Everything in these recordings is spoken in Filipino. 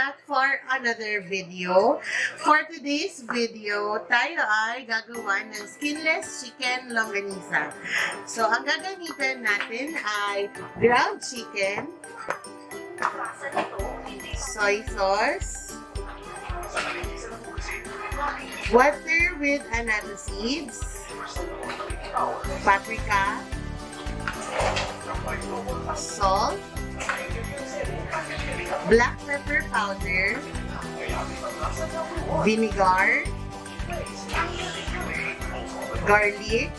back for another video. For today's video, tayo ay gagawa ng skinless chicken longganisa. So, ang gagamitin natin ay ground chicken, soy sauce, water with annatto seeds, paprika, salt, black pepper powder, vinegar, garlic,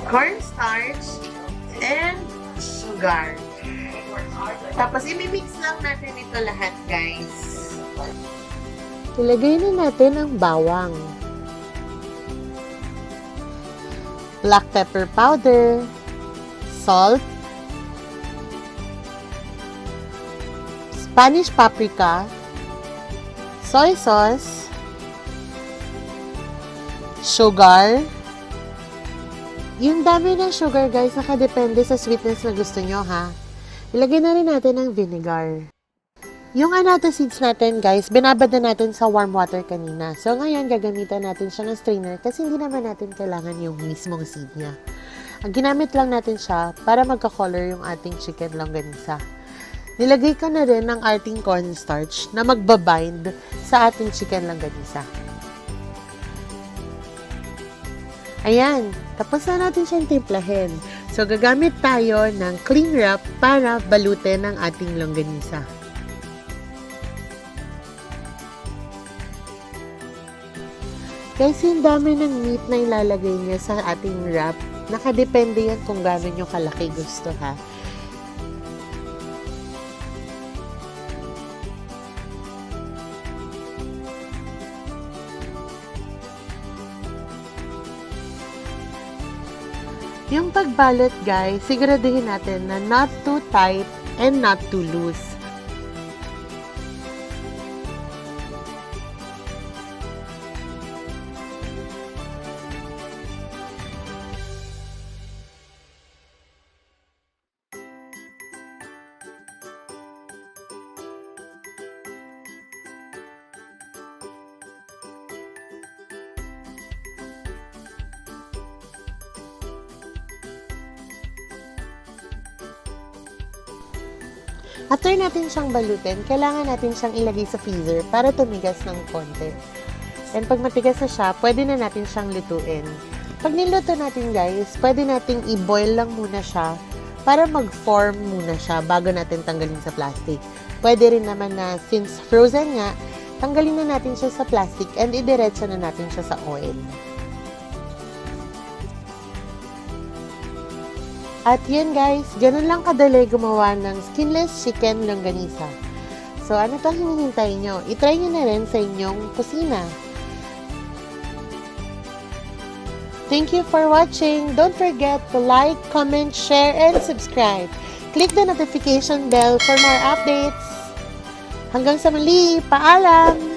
cornstarch, and sugar. Tapos, imimix lang natin ito lahat, guys. Ilagay na natin ang bawang, black pepper powder, salt, Spanish paprika, soy sauce, sugar. Yung dami ng sugar, guys, nakadepende sa sweetness na gusto nyo, ha? Ilagay na rin natin ang vinegar. Yung annatto seeds natin, guys, binabad na natin sa warm water kanina. So, ngayon, gagamitan natin siya ng strainer kasi hindi naman natin kailangan yung mismong seed niya. Ang ginamit lang natin siya para magka-color yung ating chicken longganisa. Nilagay ka na rin ng ating cornstarch na magbabind sa ating chicken longganisa. Ayan, tapos na natin siyang timplahin. So, gagamit tayo ng cling wrap para balutin ang ating longganisa. Guys, yung dami ng meat na ilalagay niya sa ating wrap, nakadepende yan kung gano'n yung kalaki gusto, ha? Yung pagbalot, guys, siguraduhin natin na not too tight and not too loose. After natin siyang balutin, kailangan natin siyang ilagay sa freezer para tumigas ng konti. And pag matigas na siya, pwede na natin siyang lutuin. Pag niluto natin, guys, pwede nating i-boil lang muna siya para mag-form muna siya bago natin tanggalin sa plastic. Pwede rin naman na, since frozen nga, tanggalin na natin siya sa plastic and idiretso na natin siya sa oil. At yun, guys, ganun lang kadali gumawa ng skinless chicken longganisa. So, ano itong hinihintay nyo? I-try nyo na rin sa inyong kusina. Thank you for watching. Don't forget to like, comment, share, and subscribe. Click the notification bell for more updates. Hanggang sa muli, paalam!